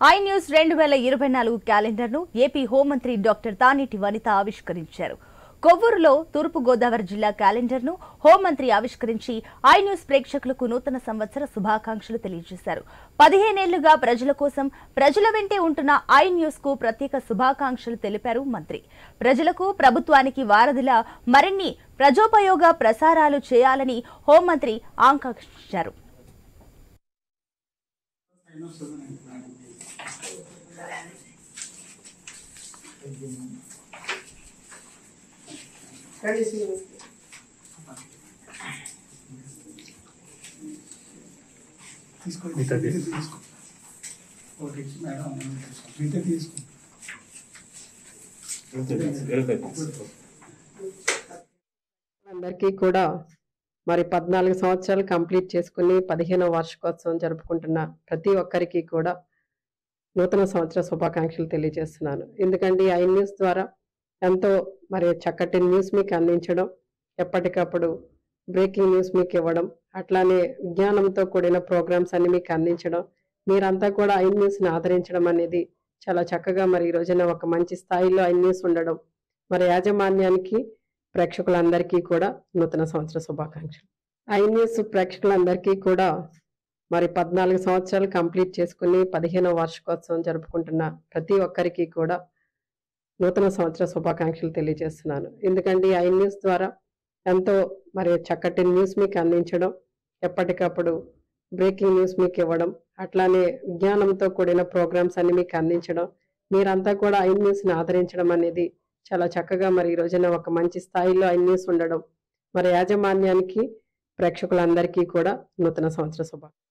I news 2024 క్యాలెండర్ను AP హోంమంత్రి doctor Taneti Vanitha ఆవిష్కరించారు. కొవ్వూరులో తూర్పు గోదావరి జిల్లా క్యాలెండర్ను హోంమంత్రి ఆవిష్కరించి ఐ న్యూస్ ప్రేక్షకులకు నూతన సంవత్సర శుభాకాంక్షలు తెలియజేశారు. 15 ఏళ్లుగా ప్రజల కోసం ప్రజల వెంటే ఉంటున్న ఐ న్యూస్ కు ప్రత్యేక శుభాకాంక్షలు తెలిపారు మంత్రి. ప్రజలకు ప్రభుత్వానికి వారధిలా మరిన్ని ప్రజోపయోగ ప్రసారాలు చేయాలని హోంమంత్రి ఆకాంక్షించారు. అందరికీ కూడా మరి 14 సంవత్సరాలు కంప్లీట్ చేసుకుని 15వ వార్షికోత్సవం జరుపుకుంటున్న ప్రతి ఒక్కరికి కూడా నూతన సంవత్సర శుభాకాంక్షలు తెలియజేస్తున్నాను. ఎందుకంటే ఐ న్యూస్ ద్వారా ఎంతో మరి చక్కటి న్యూస్ మీకు అందించడం, ఎప్పటికప్పుడు బ్రేకింగ్ న్యూస్ మీకు ఇవ్వడం, అట్లానే విజ్ఞానంతో కూడిన ప్రోగ్రామ్స్ అన్ని మీకు అందించడం, మీరంతా కూడా ఐ న్యూస్ని ఆదరించడం అనేది చాలా చక్కగా మరి ఈ రోజున ఒక మంచి స్థాయిలో ఐ న్యూస్ ఉండడం, మరి యాజమాన్యానికి ప్రేక్షకులందరికీ కూడా నూతన సంవత్సర శుభాకాంక్షలు. ఐ న్యూస్ ప్రేక్షకులందరికీ కూడా మరి 14 సంవత్సరాలు కంప్లీట్ చేసుకుని 15వ వార్షికోత్సవం జరుపుకుంటున్న ప్రతి ఒక్కరికి కూడా నూతన సంవత్సర శుభాకాంక్షలు తెలియజేస్తున్నాను. ఎందుకంటే ఐ న్యూస్ ద్వారా ఎంతో మరి చక్కటి న్యూస్ మీకు అందించడం, ఎప్పటికప్పుడు బ్రేకింగ్ న్యూస్ మీకు ఇవ్వడం, అట్లానే విజ్ఞానంతో కూడిన ప్రోగ్రామ్స్ అన్ని మీకు అందించడం, మీరంతా కూడా ఐ న్యూస్ని ఆదరించడం అనేది చాలా చక్కగా మరి ఈ రోజున ఒక మంచి స్థాయిలో ఐ న్యూస్ ఉండడం, మరి యాజమాన్యానికి ప్రేక్షకులందరికీ కూడా నూతన సంవత్సర శుభాకాంక్షలు.